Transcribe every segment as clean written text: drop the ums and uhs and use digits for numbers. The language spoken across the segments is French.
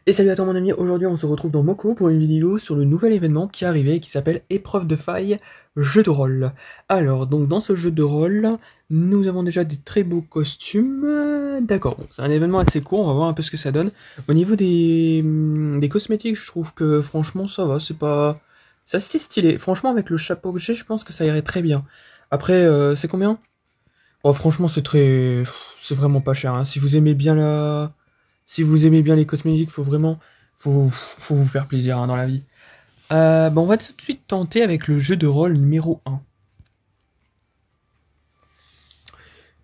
Et salut à toi mon ami, aujourd'hui on se retrouve dans Moko pour une vidéo sur le nouvel événement qui est arrivé et qui s'appelle Épreuve de faille, jeu de rôle. Alors, donc dans ce jeu de rôle, nous avons déjà des très beaux costumes. D'accord, bon, c'est un événement assez court, on va voir un peu ce que ça donne. Au niveau des cosmétiques, je trouve que franchement ça va, c'est pas... C'est assez stylé. Franchement avec le chapeau que j'ai, je pense que ça irait très bien. Après, c'est combien? Oh franchement c'est très... C'est vraiment pas cher, hein. Si vous aimez bien la... Si vous aimez bien les cosmétiques, faut vraiment, faut vous faire plaisir hein, dans la vie. Bon, on va tout de suite tenter avec le jeu de rôle numéro 1.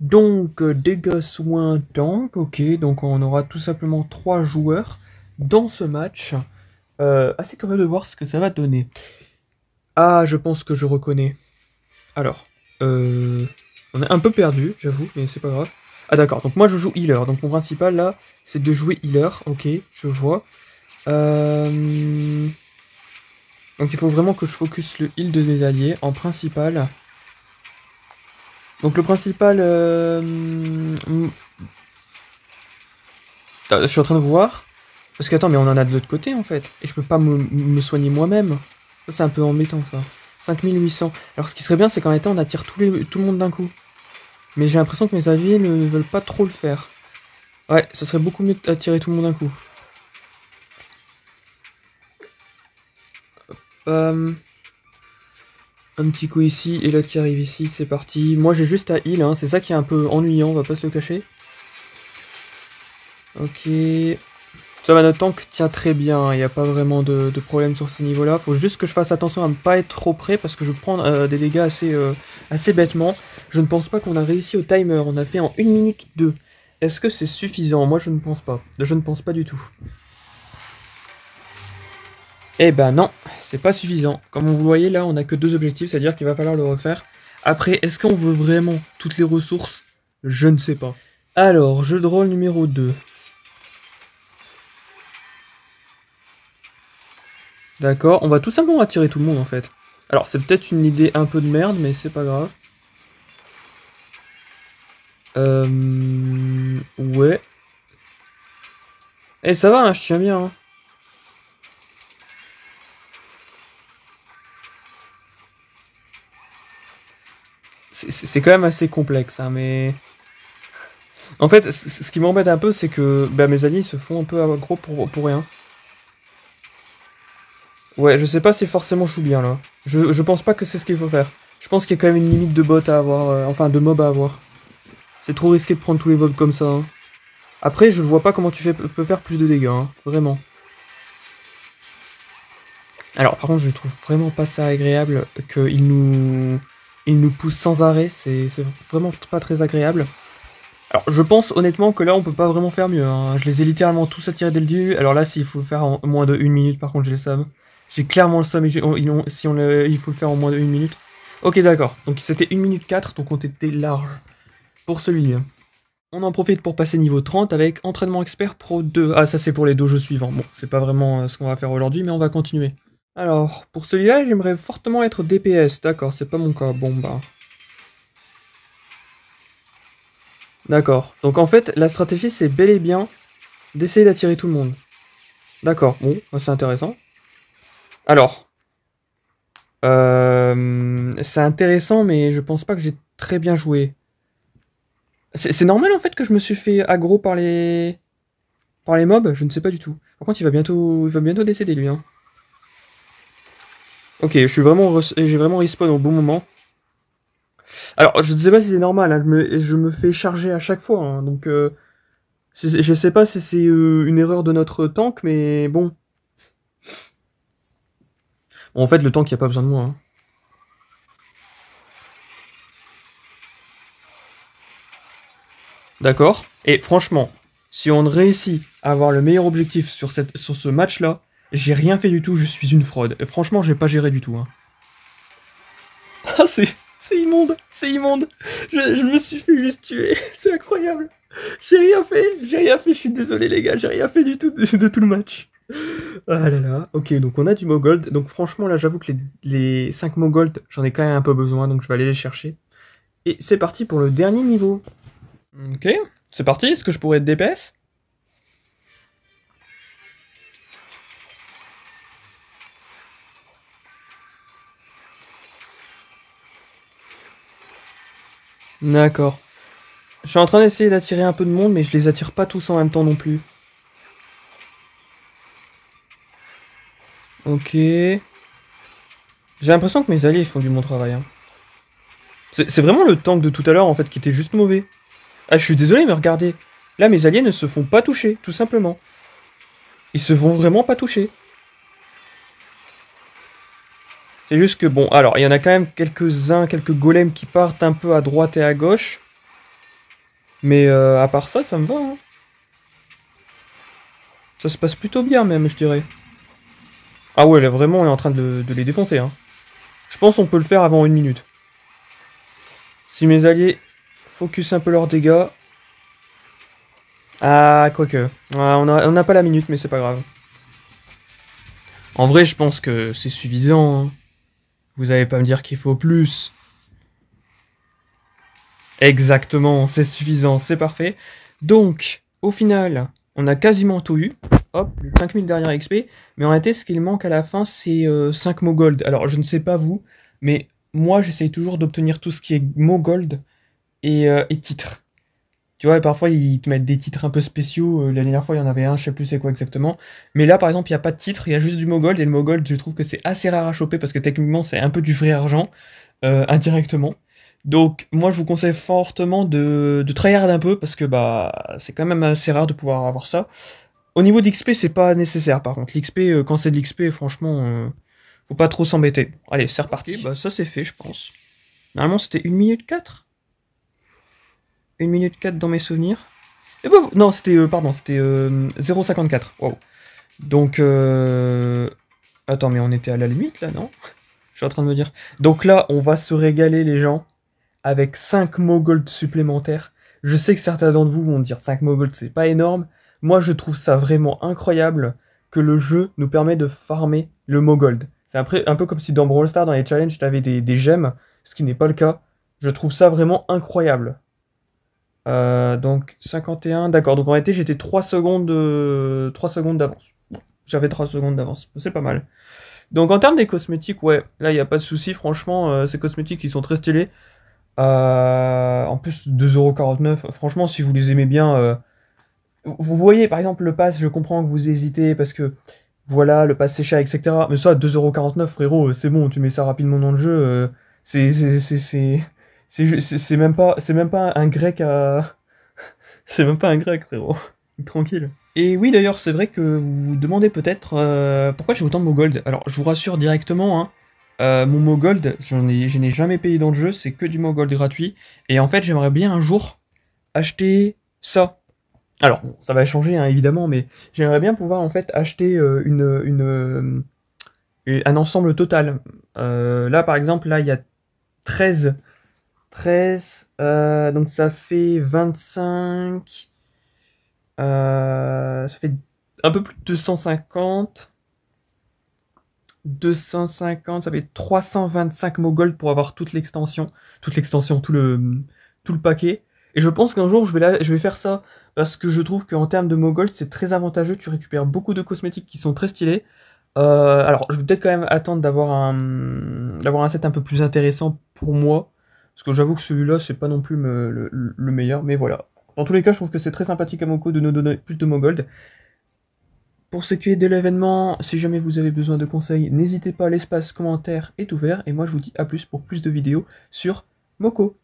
Donc, dégâts soins tank, ok, donc on aura tout simplement 3 joueurs dans ce match. Assez curieux de voir ce que ça va donner. Ah, je pense que je reconnais. Alors, on est un peu perdu, j'avoue, mais c'est pas grave. Ah d'accord, donc moi je joue healer, donc mon principal là, c'est de jouer healer, ok, je vois. Euh... Donc il faut vraiment que je focus le heal de mes alliés en principal. Donc le principal... je suis en train de voir. Parce que attends, mais on en a de l'autre côté en fait. Et je peux pas me soigner moi-même. Ça c'est un peu embêtant ça. 5800. Alors ce qui serait bien c'est qu'en été on attire tout le monde d'un coup. Mais j'ai l'impression que mes alliés ne veulent pas trop le faire. Ouais, ça serait beaucoup mieux d'attirer tout le monde d'un coup. Euh, un petit coup ici et l'autre qui arrive ici, c'est parti. Moi j'ai juste à heal, hein. C'est ça qui est un peu ennuyant, on va pas se le cacher. Ok. Ça va, notre tank tient très bien, il n'y a pas vraiment de problème sur ces niveaux-là. Faut juste que je fasse attention à ne pas être trop près parce que je prends des dégâts assez bêtement. Je ne pense pas qu'on a réussi au timer, on a fait en 1 minute 2. Est-ce que c'est suffisant? Moi je ne pense pas. Je ne pense pas du tout. Eh ben non, c'est pas suffisant. Comme vous le voyez là, on a que 2 objectifs, c'est-à-dire qu'il va falloir le refaire. Après, est-ce qu'on veut vraiment toutes les ressources? Je ne sais pas. Alors, jeu de rôle numéro 2. D'accord, on va tout simplement attirer tout le monde en fait. Alors c'est peut-être une idée un peu de merde, mais c'est pas grave. Ouais. Eh ça va, hein, je tiens bien. Hein. C'est quand même assez complexe, hein, mais... En fait, ce qui m'embête un peu, c'est que bah, mes alliés ils se font un peu aggro pour rien. Ouais, je sais pas si forcément je joue bien là. Je pense pas que c'est ce qu'il faut faire. Je pense qu'il y a quand même une limite de bots à avoir, enfin de mobs à avoir. C'est trop risqué de prendre tous les mobs comme ça. Hein. Après, je vois pas comment peux faire plus de dégâts, hein, vraiment. Alors par contre je trouve vraiment pas ça agréable qu'il nous pousse sans arrêt, c'est vraiment pas très agréable. Alors je pense honnêtement que là on peut pas vraiment faire mieux, hein. Je les ai littéralement tous attirés dès le début, alors là s'il faut le faire en moins de 1 minute par contre j'ai le seum. J'ai clairement le seum et il faut le faire en moins de 1 minute. Ok d'accord, donc c'était 1 minute 4, donc on était large pour celui-là. On en profite pour passer niveau 30 avec entraînement expert pro 2. Ah ça c'est pour les dojos suivants, bon c'est pas vraiment ce qu'on va faire aujourd'hui mais on va continuer. Alors, pour celui-là, j'aimerais fortement être DPS. D'accord, c'est pas mon cas. Bon, bah. D'accord. Donc, en fait, la stratégie, c'est bel et bien d'essayer d'attirer tout le monde. D'accord. Bon, bah, c'est intéressant. Alors, c'est intéressant, mais je pense pas que j'ai très bien joué. C'est normal, en fait, que je me suis fait aggro par les mobs? Je ne sais pas du tout. Par contre, il va bientôt décéder, lui, hein. Ok, j'ai vraiment respawn au bon moment. Alors, je ne sais pas si c'est normal, hein, je me fais charger à chaque fois, hein, donc je sais pas si c'est une erreur de notre tank, mais bon. Bon, en fait, le tank, il a pas besoin de moi. Hein. D'accord. Et franchement, si on réussit à avoir le meilleur objectif sur ce match-là, j'ai rien fait du tout, je suis une fraude. Et franchement, j'ai pas géré du tout. Hein. Ah, c'est immonde, c'est immonde. Je me suis fait juste tuer, c'est incroyable. J'ai rien fait, je suis désolé les gars, j'ai rien fait du tout de tout le match. Ah là là, ok, donc on a du Mogold. Donc franchement, là, j'avoue que les 5 Mogold, j'en ai quand même un peu besoin, donc je vais aller les chercher. Et c'est parti pour le dernier niveau. Ok, c'est parti, est-ce que je pourrais être DPS? D'accord. Je suis en train d'essayer d'attirer un peu de monde, mais je les attire pas tous en même temps non plus. Ok. J'ai l'impression que mes alliés font du bon travail. Hein. C'est vraiment le tank de tout à l'heure en fait qui était juste mauvais. Ah, je suis désolé, mais regardez. Là, mes alliés ne se font pas toucher, tout simplement. Ils se font vraiment pas toucher. C'est juste que bon, alors il y en a quand même quelques-uns, quelques golems qui partent un peu à droite et à gauche. Mais à part ça, ça me va. Hein. Ça se passe plutôt bien même, je dirais. Ah ouais, là vraiment, on est en train de les défoncer. Hein. Je pense qu'on peut le faire avant 1 minute. Si mes alliés focus un peu leurs dégâts. Ah, quoique. Ah, on n'a pas la minute, mais c'est pas grave. En vrai, je pense que c'est suffisant. Hein. Vous allez pas me dire qu'il faut plus. Exactement, c'est suffisant, c'est parfait. Donc, au final, on a quasiment tout eu. Hop, les 5000 dernières XP. Mais en réalité, ce qu'il manque à la fin, c'est 5 mots gold. Alors, je ne sais pas vous, mais moi, j'essaye toujours d'obtenir tout ce qui est mots gold et titres. Tu vois, et parfois, ils te mettent des titres un peu spéciaux. La dernière fois, il y en avait un, je sais plus c'est quoi exactement. Mais là, par exemple, il n'y a pas de titre, il y a juste du mot gold. Et le mot gold, je trouve que c'est assez rare à choper parce que techniquement, c'est un peu du vrai argent, indirectement. Donc, moi, je vous conseille fortement de tryhard un peu parce que bah, c'est quand même assez rare de pouvoir avoir ça. Au niveau d'XP, c'est pas nécessaire par contre. L'XP, quand c'est de l'XP, franchement, faut pas trop s'embêter. Allez, c'est reparti. Bah, ça c'est fait, je pense. Normalement, c'était 1 minute 4. 1 minute 4 dans mes souvenirs. Et bah, non, c'était, pardon, c'était 0,54. Wow. Donc, attends, mais on était à la limite là, non? Je suis en train de me dire. Donc là, on va se régaler, les gens, avec 5 mots gold supplémentaires. Je sais que certains d'entre vous vont dire 5 mots gold, c'est pas énorme. Moi, je trouve ça vraiment incroyable que le jeu nous permet de farmer le mot gold. C'est un peu comme si dans Brawl Stars, dans les challenges, t'avais des gemmes, ce qui n'est pas le cas. Je trouve ça vraiment incroyable. Donc 51, d'accord. Donc en réalité, j'étais 3 secondes, 3 secondes d'avance. Bon, j'avais 3 secondes d'avance, c'est pas mal. Donc en termes des cosmétiques, ouais, là, il n'y a pas de souci. Franchement, ces cosmétiques, ils sont très stylés. En plus, 2,49€. Franchement, si vous les aimez bien, vous voyez, par exemple, le pass, je comprends que vous hésitez parce que, voilà, le pass c'est cher, etc. Mais ça, 2,49€, frérot, c'est bon, tu mets ça rapidement dans le jeu. C'est, c'est, c'est, c'est, c'est même pas un grec à, c'est même pas un grec, frérot. Tranquille. Et oui, d'ailleurs, c'est vrai que vous vous demandez peut-être pourquoi j'ai autant de mots gold. Alors, je vous rassure directement, hein, mon mot gold, je n'ai jamais payé dans le jeu, c'est que du mot gold gratuit. Et en fait, j'aimerais bien un jour acheter ça. Alors, bon, ça va changer, hein, évidemment, mais j'aimerais bien pouvoir en fait acheter un ensemble total. Là, par exemple, là, il y a 13. 13, donc ça fait 25. Ça fait un peu plus de 250. 250, ça fait 325 mots gold pour avoir toute l'extension. Toute l'extension, tout le paquet. Et je pense qu'un jour, je vais faire ça. Parce que je trouve qu'en termes de mots gold, c'est très avantageux. Tu récupères beaucoup de cosmétiques qui sont très stylés. Alors, je vais peut-être quand même attendre d'avoir un set un peu plus intéressant pour moi. Parce que j'avoue que celui-là, c'est pas non plus le meilleur. Mais voilà. Dans tous les cas, je trouve que c'est très sympathique à Moko de nous donner plus de mots gold. Pour ce qui est de l'événement, si jamais vous avez besoin de conseils, n'hésitez pas, l'espace commentaire est ouvert. Et moi, je vous dis à plus pour plus de vidéos sur Moko.